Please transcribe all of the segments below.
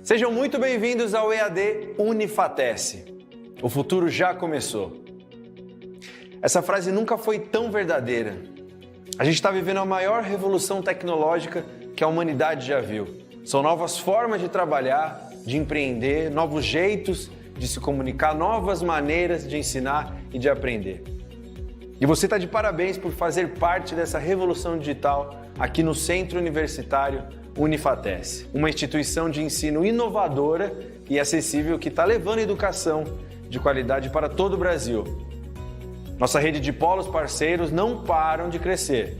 Sejam muito bem-vindos ao EAD Unifatece. O futuro já começou. Essa frase nunca foi tão verdadeira. A gente está vivendo a maior revolução tecnológica que a humanidade já viu. São novas formas de trabalhar, de empreender, novos jeitos de se comunicar, novas maneiras de ensinar e de aprender. E você está de parabéns por fazer parte dessa revolução digital aqui no Centro Universitário Unifatece, uma instituição de ensino inovadora e acessível que está levando educação de qualidade para todo o Brasil. Nossa rede de polos parceiros não param de crescer.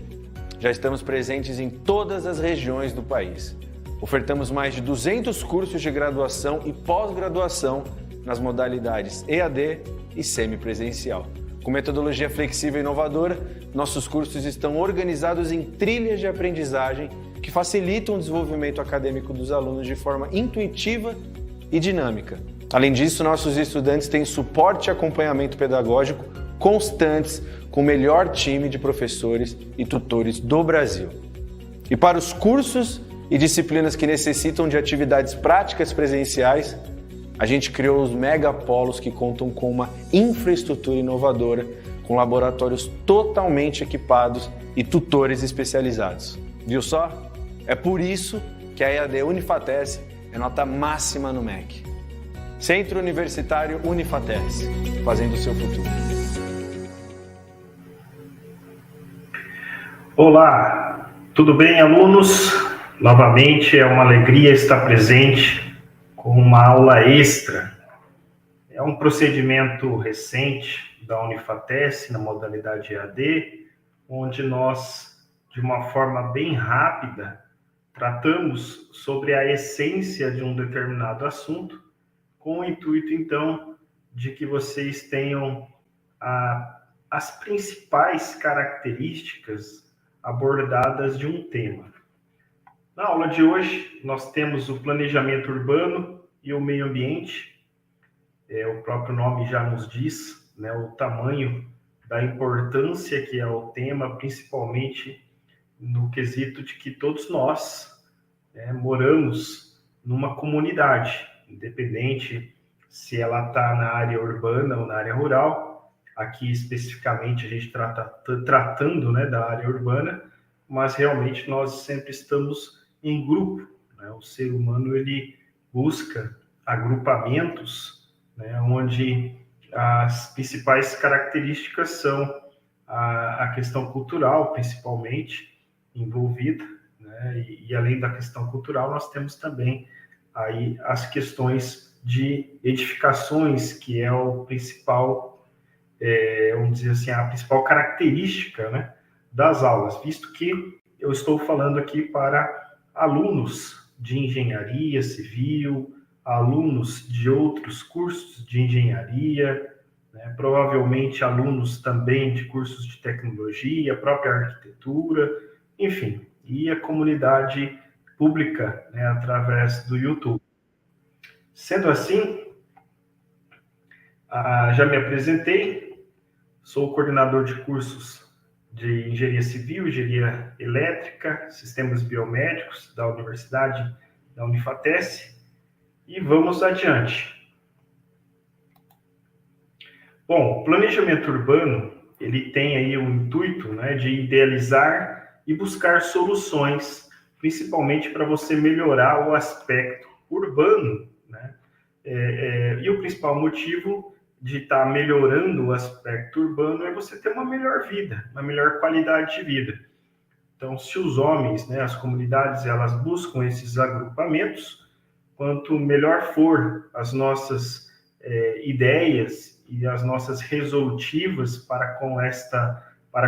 Já estamos presentes em todas as regiões do país. Ofertamos mais de 200 cursos de graduação e pós-graduação nas modalidades EAD e semipresencial. Com metodologia flexível e inovadora, nossos cursos estão organizados em trilhas de aprendizagem que facilitam o desenvolvimento acadêmico dos alunos de forma intuitiva e dinâmica. Além disso, nossos estudantes têm suporte e acompanhamento pedagógico constantes com o melhor time de professores e tutores do Brasil. E para os cursos e disciplinas que necessitam de atividades práticas presenciais, a gente criou os megapolos que contam com uma infraestrutura inovadora, com laboratórios totalmente equipados e tutores especializados. Viu só? É por isso que a EAD Unifatece é nota máxima no MEC. Centro Universitário Unifatece, fazendo o seu futuro. Olá, tudo bem, alunos? Novamente é uma alegria estar presente com uma aula extra. É um procedimento recente da Unifatece na modalidade EAD, onde nós, de uma forma bem rápida, tratamos sobre a essência de um determinado assunto, com o intuito, então, de que vocês tenham as principais características abordadas de um tema. Na aula de hoje, nós temos o planejamento urbano e o meio ambiente. O próprio nome já nos diz, né, o tamanho da importância que é o tema, principalmente no quesito de que todos nós moramos numa comunidade, independente se ela está na área urbana ou na área rural. Aqui, especificamente, a gente tratando, né, da área urbana, mas realmente nós sempre estamos em grupo, né? O ser humano ele busca agrupamentos, né, onde as principais características são a questão cultural, principalmente, envolvida, né? E além da questão cultural, nós temos também aí as questões de edificações, que é o principal, vamos dizer assim, a principal característica, né, das aulas, visto que eu estou falando aqui para alunos de engenharia civil, alunos de outros cursos de engenharia, né, provavelmente alunos também de cursos de tecnologia, própria arquitetura, enfim, e a comunidade pública, né, através do YouTube. Sendo assim, já me apresentei, sou coordenador de cursos de engenharia civil, engenharia elétrica, sistemas biomédicos da Universidade da Unifatece, e vamos adiante. Bom, o planejamento urbano, ele tem aí o intuito, né, de idealizar e buscar soluções, principalmente para você melhorar o aspecto urbano, né? E o principal motivo de estar melhorando o aspecto urbano é você ter uma melhor vida, uma melhor qualidade de vida. Então, se os homens, né, as comunidades, elas buscam esses agrupamentos, quanto melhor for as nossas ideias e as nossas resolutivas para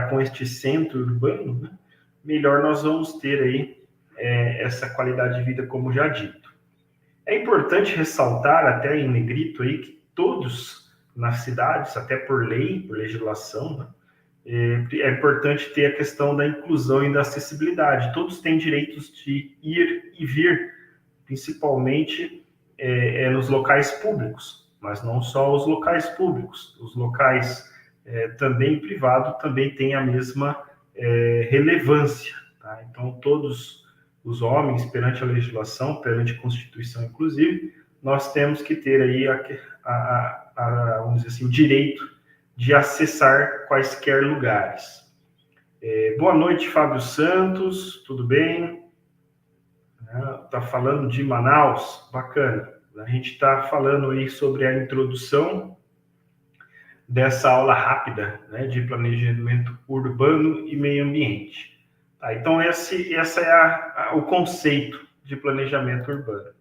com este centro urbano, né, melhor nós vamos ter aí essa qualidade de vida, como já dito. É importante ressaltar, até em negrito aí, que todos nas cidades, até por lei, por legislação, né, é importante ter a questão da inclusão e da acessibilidade. Todos têm direitos de ir e vir, principalmente nos locais públicos, mas não só os locais públicos. Os locais também privados também têm a mesma relevância. Tá? Então, todos os homens perante a legislação, perante a Constituição, inclusive, nós temos que ter aí vamos dizer assim, o direito de acessar quaisquer lugares. Boa noite, Fábio Santos, tudo bem? Está falando de Manaus, bacana. A gente está falando aí sobre a introdução dessa aula rápida, né, de planejamento urbano e meio ambiente. Tá, então, esse é o conceito de planejamento urbano.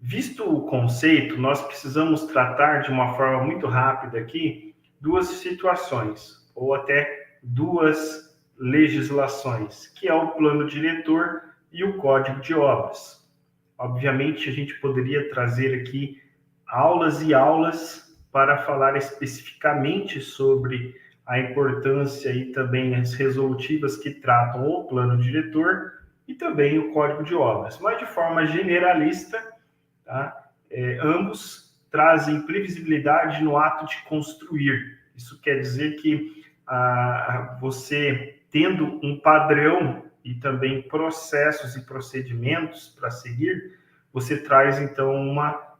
Visto o conceito, nós precisamos tratar de uma forma muito rápida aqui duas situações, ou até duas legislações, que é o plano diretor e o Código de Obras. Obviamente, a gente poderia trazer aqui aulas e aulas para falar especificamente sobre a importância e também as resolutivas que tratam o plano diretor e também o Código de Obras. Mas, de forma generalista, tá? Ambos trazem previsibilidade no ato de construir. Isso quer dizer que você, tendo um padrão e também processos e procedimentos para seguir, você traz, então, uma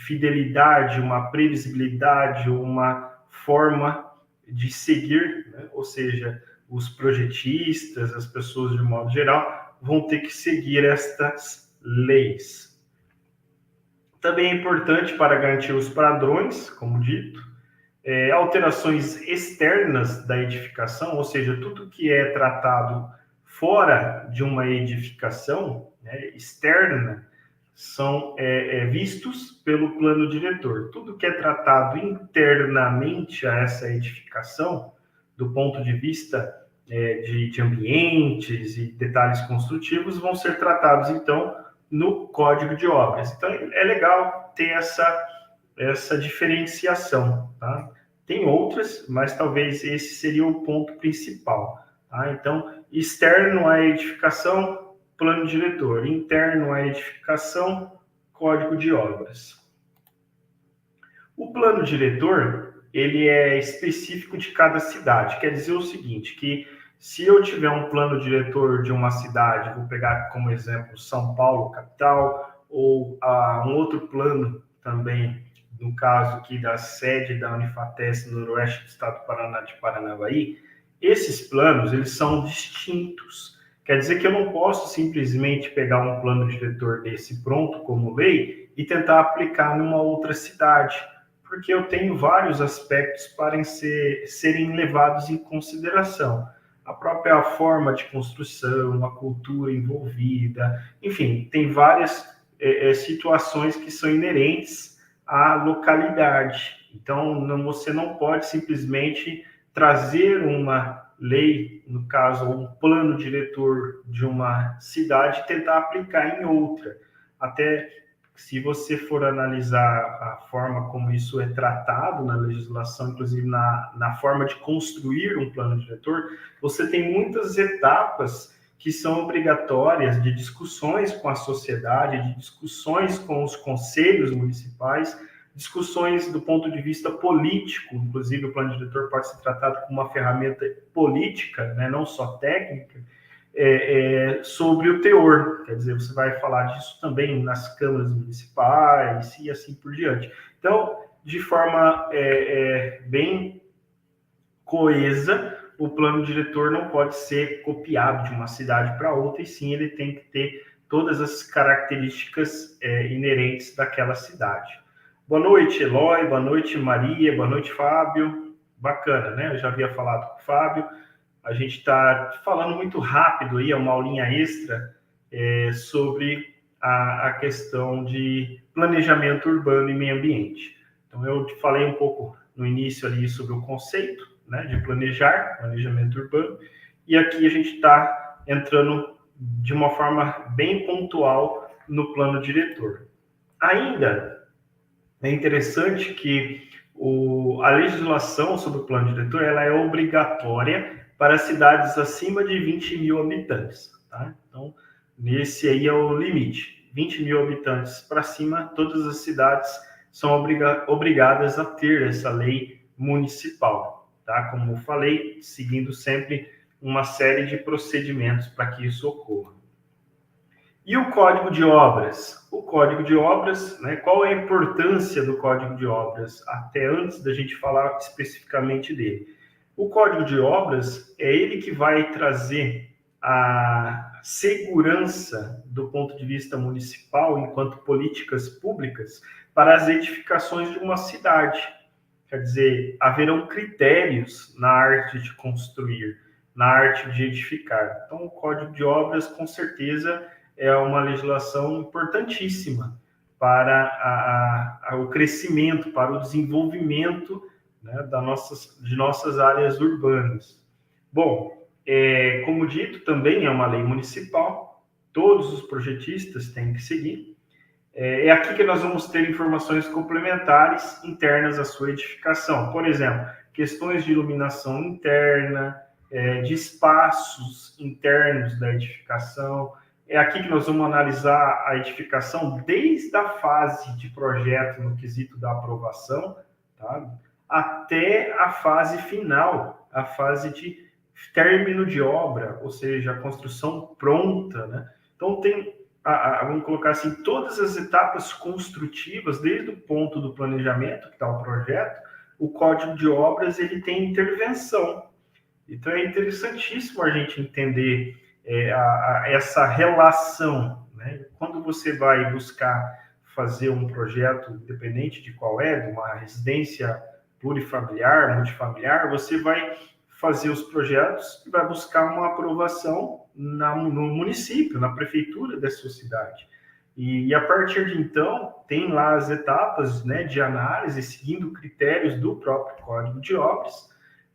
fidelidade, uma previsibilidade, uma forma de seguir, né? Ou seja, os projetistas, as pessoas de modo geral, vão ter que seguir estas leis. Também é importante para garantir os padrões, como dito, alterações externas da edificação, ou seja, tudo que é tratado fora de uma edificação, né, externa, são vistos pelo plano diretor. Tudo que é tratado internamente a essa edificação, do ponto de vista de ambientes e detalhes construtivos, vão ser tratados, então, no Código de Obras. Então, é legal ter essa diferenciação, tá? Tem outras, mas talvez esse seria o ponto principal, tá? Então, externo à edificação, plano diretor. Interno à edificação, Código de Obras. O plano diretor, ele é específico de cada cidade. Quer dizer o seguinte, que se eu tiver um plano diretor de uma cidade, vou pegar como exemplo São Paulo, capital, ou um outro plano também, no caso aqui da sede da Unifatesc no noroeste do estado do Paraná, de Paranavaí, esses planos, eles são distintos. Quer dizer que eu não posso simplesmente pegar um plano diretor desse pronto como lei e tentar aplicar numa outra cidade, porque eu tenho vários aspectos para serem levados em consideração. A própria forma de construção, a cultura envolvida, enfim, tem várias situações que são inerentes à localidade. Então, você não pode simplesmente trazer uma lei, no caso, um plano diretor de uma cidade e tentar aplicar em outra. Até se você for analisar a forma como isso é tratado na legislação, inclusive na forma de construir um plano diretor, você tem muitas etapas que são obrigatórias de discussões com a sociedade, de discussões com os conselhos municipais, discussões do ponto de vista político, inclusive o plano diretor pode ser tratado como uma ferramenta política, né, não só técnica, sobre o teor. Quer dizer, você vai falar disso também nas câmaras municipais e assim por diante. Então, de forma bem coesa, o plano diretor não pode ser copiado de uma cidade para outra, e sim ele tem que ter todas as características inerentes daquela cidade. Boa noite, Eloy, boa noite, Maria, boa noite, Fábio. Bacana, né? Eu já havia falado com o Fábio. A gente está falando muito rápido aí, é uma aulinha extra sobre a questão de planejamento urbano e meio ambiente. Então, eu te falei um pouco no início ali sobre o conceito, né, de planejamento urbano, e aqui a gente está entrando de uma forma bem pontual no plano diretor. Ainda é interessante que a legislação sobre o plano diretor ela é obrigatória para cidades acima de 20 mil habitantes. Tá? Então, esse aí é o limite. 20 mil habitantes para cima, todas as cidades são obrigadas a ter essa lei municipal. Tá? Como eu falei, seguindo sempre uma série de procedimentos para que isso ocorra. E o Código de Obras? O Código de Obras, né, qual é a importância do Código de Obras, até antes da gente falar especificamente dele? O Código de Obras é ele que vai trazer a segurança do ponto de vista municipal, enquanto políticas públicas, para as edificações de uma cidade. Quer dizer, haverão critérios na arte de construir, na arte de edificar. Então, o Código de Obras, com certeza, é uma legislação importantíssima para o crescimento, para o desenvolvimento, né, de nossas áreas urbanas. Bom, como dito, também é uma lei municipal, todos os projetistas têm que seguir. É aqui que nós vamos ter informações complementares internas à sua edificação. Por exemplo, questões de iluminação interna, de espaços internos da edificação. É aqui que nós vamos analisar a edificação desde a fase de projeto no quesito da aprovação, tá? Até a fase final, a fase de término de obra, ou seja, a construção pronta, né? Então, vamos colocar assim, todas as etapas construtivas, desde o ponto do planejamento, que está o projeto, o Código de Obras ele tem intervenção. Então, é interessantíssimo a gente entender essa relação, né? Quando você vai buscar fazer um projeto, independente de qual é, de uma residência plurifamiliar, multifamiliar, você vai fazer os projetos e vai buscar uma aprovação no município, na prefeitura da sua cidade. E a partir de então, tem lá as etapas, né, de análise, seguindo critérios do próprio Código de Obras.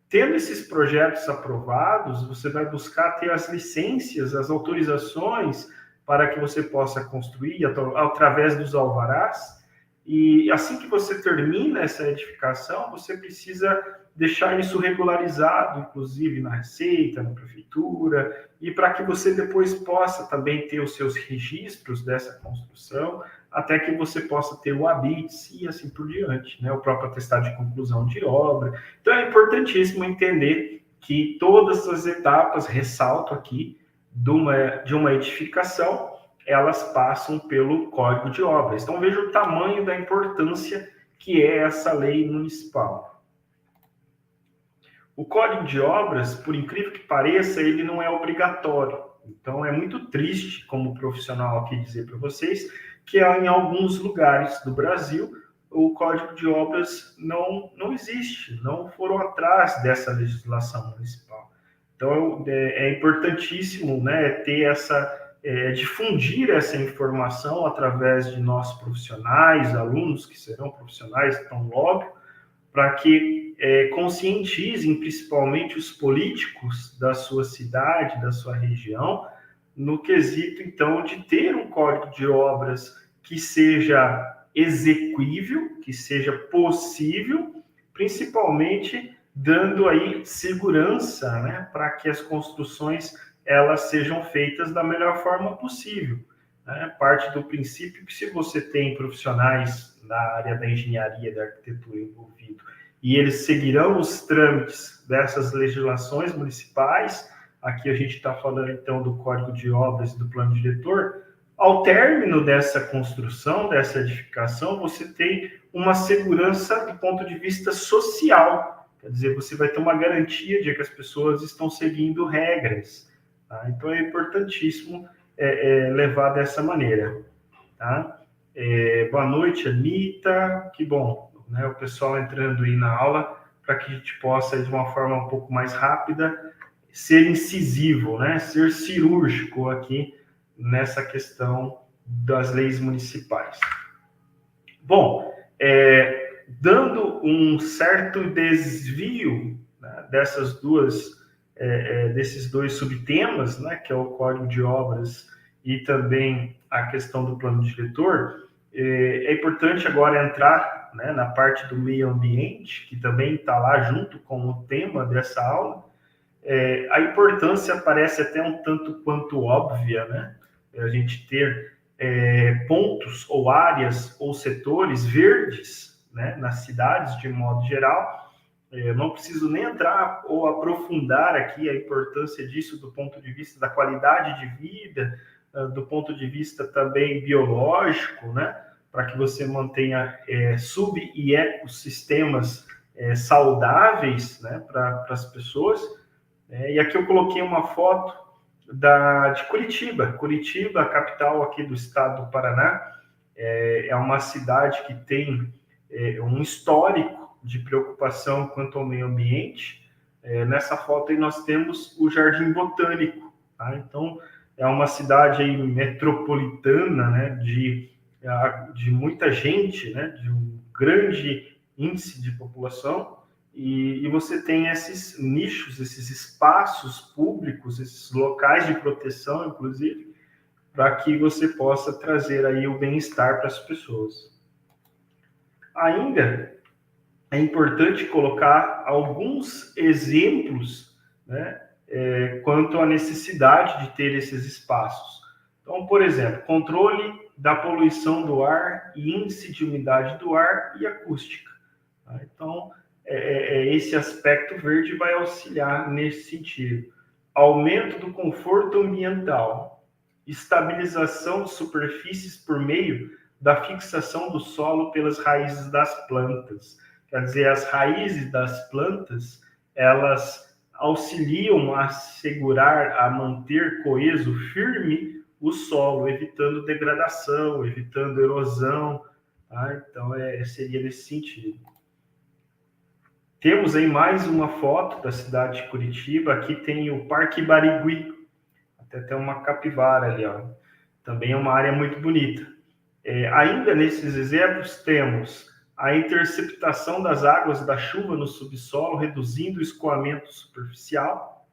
Tendo esses projetos aprovados, você vai buscar ter as licenças, as autorizações para que você possa construir através dos alvarás. E assim que você termina essa edificação, você precisa deixar isso regularizado, inclusive na Receita, na Prefeitura, e para que você depois possa também ter os seus registros dessa construção, até que você possa ter o ABITS e assim por diante, né? O próprio atestado de conclusão de obra. Então é importantíssimo entender que todas as etapas, ressalto aqui, de uma edificação, elas passam pelo Código de Obras. Então veja o tamanho da importância que é essa lei municipal. O Código de Obras, por incrível que pareça, ele não é obrigatório. Então, é muito triste, como profissional aqui, dizer para vocês que em alguns lugares do Brasil o Código de Obras não existe, não foram atrás dessa legislação municipal. Então, é importantíssimo, né, ter difundir essa informação através de nós profissionais, alunos que serão profissionais tão logo, para que conscientizem principalmente os políticos da sua cidade, da sua região, no quesito, então, de ter um Código de Obras que seja exequível, que seja possível, principalmente dando aí segurança, né, para que as construções elas sejam feitas da melhor forma possível. Né? Parte do princípio que se você tem profissionais na área da engenharia, da arquitetura envolvido, e eles seguirão os trâmites dessas legislações municipais, aqui a gente está falando então do Código de Obras e do Plano Diretor, ao término dessa construção, dessa edificação, você tem uma segurança do ponto de vista social, quer dizer, você vai ter uma garantia de que as pessoas estão seguindo regras, tá? Então é importantíssimo levar dessa maneira, tá? Boa noite, Anitta, que bom, né, o pessoal entrando aí na aula, para que a gente possa, de uma forma um pouco mais rápida, ser incisivo, né, ser cirúrgico aqui nessa questão das leis municipais. Bom, dando um certo desvio, né, desses dois subtemas, né, que é o Código de Obras e também a questão do plano diretor, é importante agora entrar, né, na parte do meio ambiente, que também está lá junto com o tema dessa aula. A importância parece até um tanto quanto óbvia, né? A gente ter pontos ou áreas ou setores verdes, né, nas cidades de modo geral. Não preciso nem entrar ou aprofundar aqui a importância disso do ponto de vista da qualidade de vida, do ponto de vista também biológico, né? Para que você mantenha sub- e ecossistemas saudáveis, né? Para as pessoas. E aqui eu coloquei uma foto de Curitiba. Curitiba, a capital aqui do estado do Paraná, é uma cidade que tem um histórico de preocupação quanto ao meio ambiente. Nessa foto aí nós temos o Jardim Botânico, tá? Então, é uma cidade aí metropolitana, né, de muita gente, né, de um grande índice de população, e você tem esses nichos, esses espaços públicos, esses locais de proteção, inclusive, para que você possa trazer aí o bem-estar para as pessoas. Ainda é importante colocar alguns exemplos, né, quanto à necessidade de ter esses espaços. Então, por exemplo, controle da poluição do ar e índice de umidade do ar e acústica. Tá? Então, esse aspecto verde vai auxiliar nesse sentido. Aumento do conforto ambiental, estabilização de superfícies por meio da fixação do solo pelas raízes das plantas. Quer dizer, as raízes das plantas, elas auxiliam a segurar, a manter coeso, firme o solo, evitando degradação, evitando erosão. Tá? Então, seria nesse sentido. Temos aí mais uma foto da cidade de Curitiba. Aqui tem o Parque Barigui. Até tem uma capivara ali, ó. Também é uma área muito bonita. Ainda nesses exemplos, temos a interceptação das águas da chuva no subsolo, reduzindo o escoamento superficial,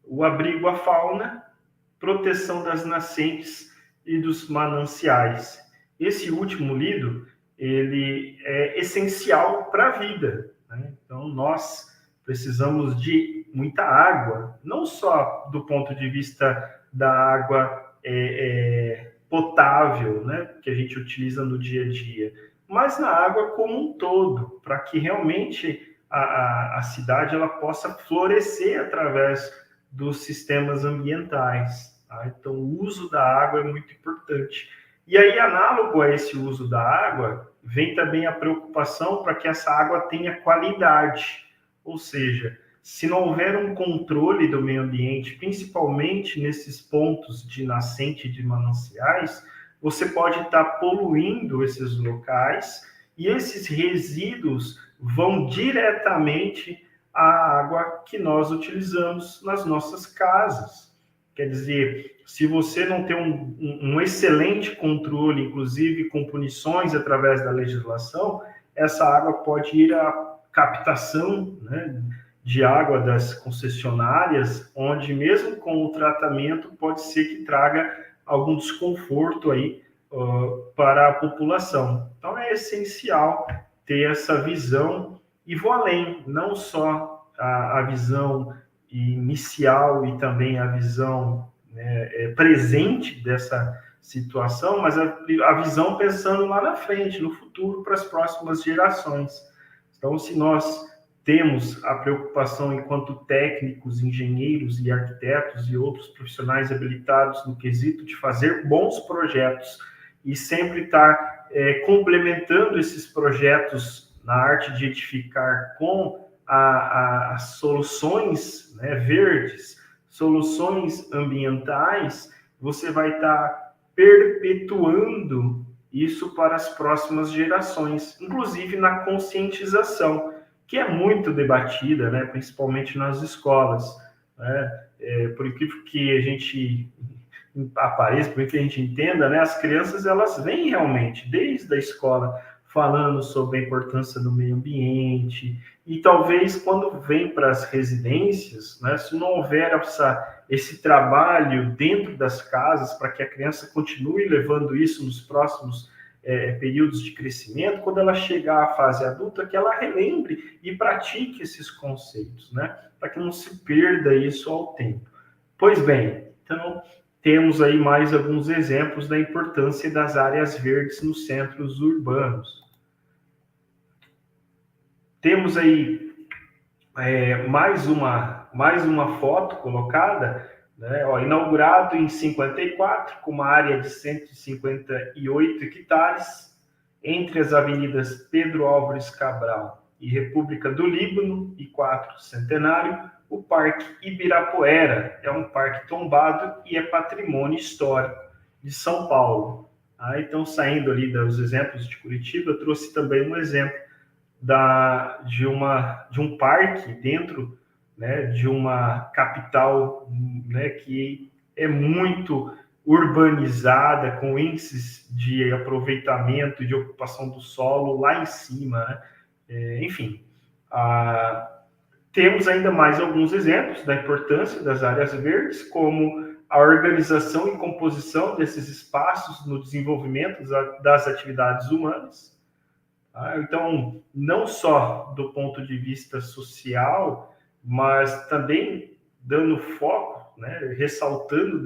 o abrigo à fauna, proteção das nascentes e dos mananciais. Esse último lido, ele é essencial para a vida, né? Então, nós precisamos de muita água, não só do ponto de vista da água potável, né, que a gente utiliza no dia a dia, mas na água como um todo, para que realmente a cidade ela possa florescer através dos sistemas ambientais. Tá? Então, o uso da água é muito importante. E aí, análogo a esse uso da água, vem também a preocupação para que essa água tenha qualidade. Ou seja, se não houver um controle do meio ambiente, principalmente nesses pontos de nascente de mananciais, você pode estar poluindo esses locais e esses resíduos vão diretamente à água que nós utilizamos nas nossas casas. Quer dizer, se você não tem um excelente controle, inclusive com punições através da legislação, essa água pode ir à captação, né, de água das concessionárias, onde mesmo com o tratamento pode ser que traga algum desconforto aí para a população. Então é essencial ter essa visão e vou além, não só a visão inicial e também a visão, né, presente dessa situação, mas a visão pensando lá na frente, no futuro, para as próximas gerações. Então, se nós temos a preocupação enquanto técnicos, engenheiros e arquitetos e outros profissionais habilitados no quesito de fazer bons projetos e sempre estar complementando esses projetos na arte de edificar com as soluções, né, verdes, soluções ambientais, você vai estar perpetuando isso para as próximas gerações, inclusive na conscientização, que é muito debatida, né, principalmente nas escolas, né? Por incrível que a gente apareça, por que a gente entenda, né, as crianças elas vêm realmente desde a escola falando sobre a importância do meio ambiente e talvez quando vem para as residências, né, se não houver esse trabalho dentro das casas para que a criança continue levando isso nos próximos períodos de crescimento, quando ela chegar à fase adulta, que ela relembre e pratique esses conceitos, né, para que não se perda isso ao tempo. Pois bem, então temos aí mais alguns exemplos da importância das áreas verdes nos centros urbanos. Temos aí mais uma foto colocada né? Inaugurado em 54, com uma área de 158 hectares, entre as avenidas Pedro Álvares Cabral e República do Líbano e 4 Centenário, o Parque Ibirapuera é um parque tombado e é patrimônio histórico de São Paulo. Então, saindo ali dos exemplos de Curitiba, eu trouxe também um exemplo de um parque dentro, né, de uma capital, né, que é muito urbanizada, com índices de aproveitamento e de ocupação do solo lá em cima, né? Enfim, temos ainda mais alguns exemplos da importância das áreas verdes, como a organização e composição desses espaços no desenvolvimento das atividades humanas. Então, não só do ponto de vista social, mas também dando foco, né, ressaltando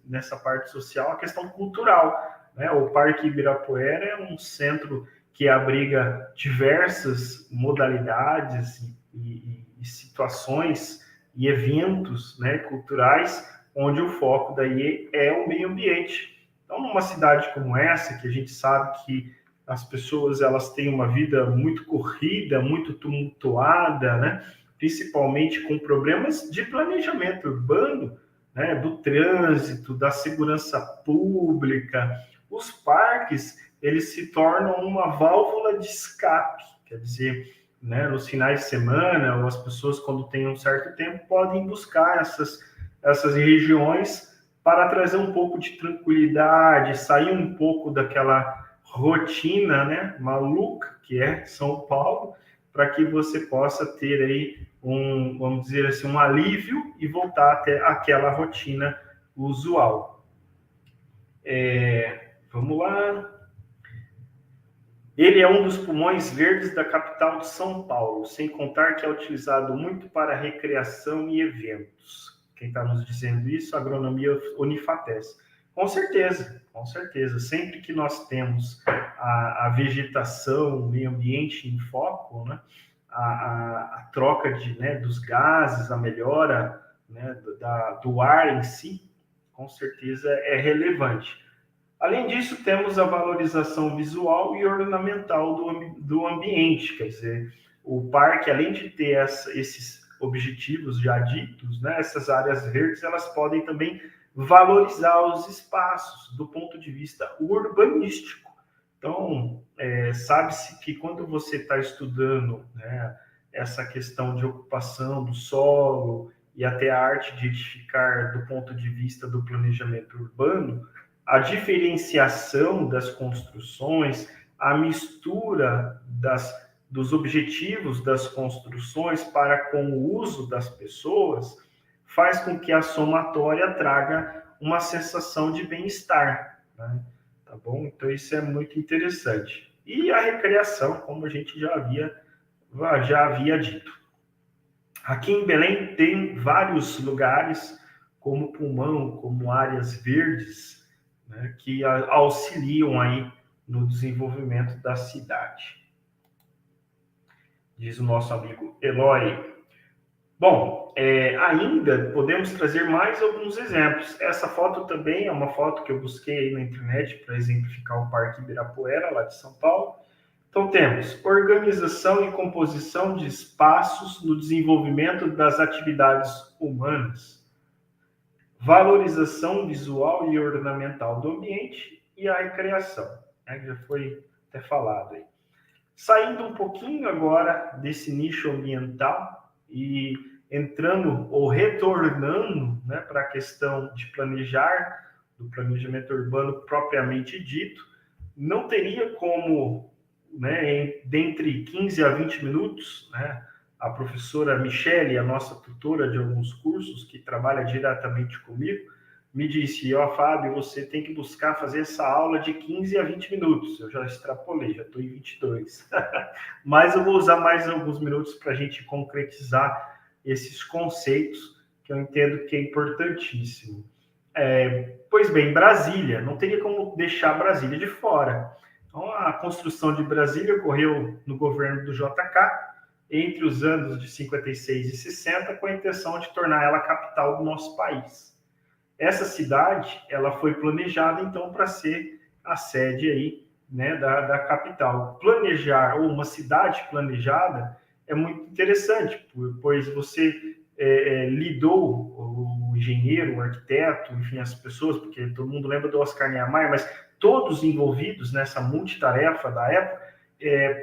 nessa parte social, a questão cultural, né? O Parque Ibirapuera é um centro que abriga diversas modalidades e situações e eventos, né, culturais, onde o foco daí é o meio ambiente. Então, numa cidade como essa, que a gente sabe que as pessoas elas têm uma vida muito corrida, muito tumultuada, né? Principalmente com problemas de planejamento urbano, né? Do trânsito, da segurança pública. Os parques, eles se tornam uma válvula de escape, quer dizer, né, nos finais de semana, ou as pessoas, quando têm um certo tempo, podem buscar essas regiões para trazer um pouco de tranquilidade, sair um pouco daquela rotina, né, maluca que é São Paulo, para que você possa ter aí vamos dizer assim, um alívio e voltar até aquela rotina usual. Vamos lá. Ele é um dos pulmões verdes da capital de São Paulo, sem contar que é utilizado muito para recreação e eventos. Quem está nos dizendo isso? A Agronomia Unifatese. Com certeza, com certeza. Sempre que nós temos a vegetação, o meio ambiente em foco, né, a troca dos gases, a melhora, né, do ar em si, com certeza é relevante. Além disso, temos a valorização visual e ornamental do ambiente, quer dizer, o parque, além de ter esses objetivos já ditos, né, essas áreas verdes, elas podem também valorizar os espaços do ponto de vista urbanístico. Então, sabe-se que quando você está estudando, né, essa questão de ocupação do solo e até a arte de edificar do ponto de vista do planejamento urbano, a diferenciação das construções, a mistura dos objetivos das construções para com o uso das pessoas, faz com que a somatória traga uma sensação de bem-estar, né? Tá bom? Então, isso é muito interessante. E a recreação, como a gente já havia dito. Aqui em Belém tem vários lugares, como pulmão, como áreas verdes, né, que auxiliam aí no desenvolvimento da cidade. Diz o nosso amigo Eloy. Bom, ainda podemos trazer mais alguns exemplos. Essa foto também é uma foto que eu busquei aí na internet para exemplificar o Parque Ibirapuera, lá de São Paulo. Então, temos organização e composição de espaços no desenvolvimento das atividades humanas, valorização visual e ornamental do ambiente e a recreação, né, que já foi até falado aí. Saindo um pouquinho agora desse nicho ambiental e entrando ou retornando, né, para a questão de planejar, do planejamento urbano propriamente dito, não teria como, né, dentre 15 a 20 minutos, né, a professora Michele, a nossa tutora de alguns cursos, que trabalha diretamente comigo, me disse, Fábio, você tem que buscar fazer essa aula de 15 a 20 minutos. Eu já extrapolei, já estou em 22. Mas eu vou usar mais alguns minutos para a gente concretizar esses conceitos que eu entendo que é importantíssimo. Pois bem, Brasília, não teria como deixar Brasília de fora. Então, a construção de Brasília ocorreu no governo do JK, entre os anos de 56 e 60, com a intenção de tornar ela a capital do nosso país. essa cidade, ela foi planejada, então, para ser a sede aí, né, da capital. Planejar, ou uma cidade planejada, é muito interessante, pois você lidou, o engenheiro, o arquiteto, enfim, as pessoas, porque todo mundo lembra do Oscar Niemeyer, mas todos envolvidos nessa multitarefa da época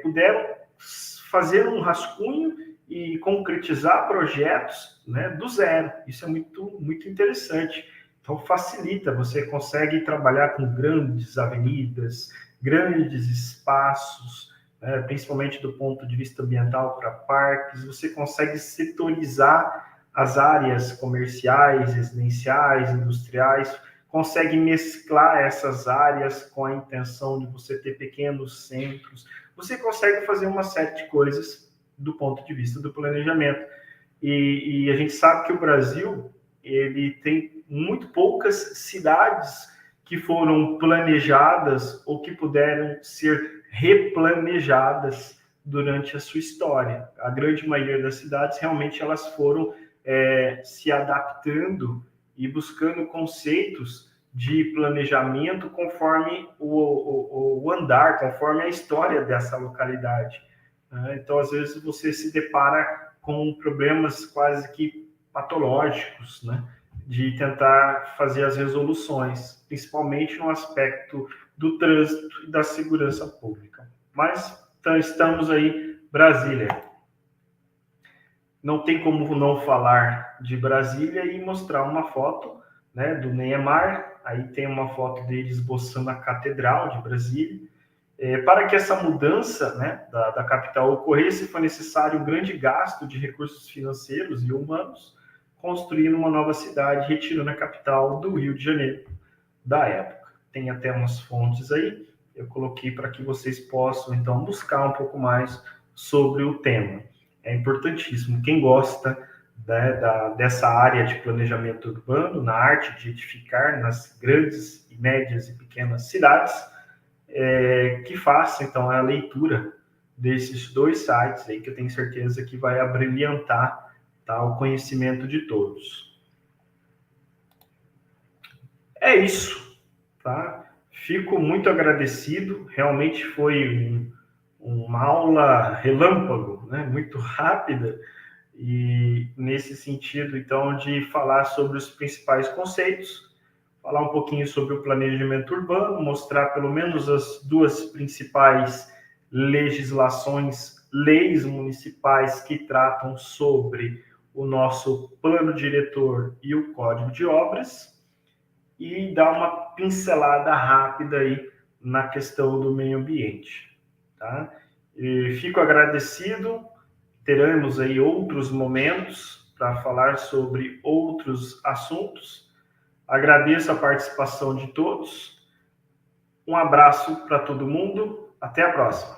puderam fazer um rascunho e concretizar projetos, né, do zero. Isso é muito, muito interessante. Então, facilita, você consegue trabalhar com grandes avenidas, grandes espaços, né, principalmente do ponto de vista ambiental para parques, você consegue setorizar as áreas comerciais, residenciais, industriais, consegue mesclar essas áreas com a intenção de você ter pequenos centros, você consegue fazer uma série de coisas do ponto de vista do planejamento. E a gente sabe que o Brasil, ele tem muito poucas cidades que foram planejadas ou que puderam ser replanejadas durante a sua história. A grande maioria das cidades, realmente, elas foram se adaptando e buscando conceitos de planejamento conforme o andar, conforme a história dessa localidade. Então, às vezes, você se depara com problemas quase que patológicos, né, de tentar fazer as resoluções, principalmente no aspecto do trânsito e da segurança pública. Mas então, estamos aí, Brasília. Não tem como não falar de Brasília e mostrar uma foto, né, do Niemeyer. Aí tem uma foto dele esboçando a Catedral de Brasília. Para que essa mudança, né, da capital ocorresse, foi necessário um grande gasto de recursos financeiros e humanos, construindo uma nova cidade, retirando a capital do Rio de Janeiro da época. Tem até umas fontes aí, eu coloquei para que vocês possam, então, buscar um pouco mais sobre o tema. É importantíssimo. Quem gosta, né, dessa área de planejamento urbano, na arte de edificar nas grandes, médias e pequenas cidades, que faça, então, a leitura desses dois sites aí, que eu tenho certeza que vai abrilhantar, tá, o conhecimento de todos. É isso, tá? Fico muito agradecido, realmente foi uma aula relâmpago, né? Muito rápida, e nesse sentido, então, de falar sobre os principais conceitos, falar um pouquinho sobre o planejamento urbano, mostrar pelo menos as duas principais legislações, leis municipais que tratam sobre o nosso plano diretor e o Código de Obras, e dar uma pincelada rápida aí na questão do meio ambiente, tá? E fico agradecido, teremos aí outros momentos para falar sobre outros assuntos. Agradeço a participação de todos. Um abraço para todo mundo. Até a próxima.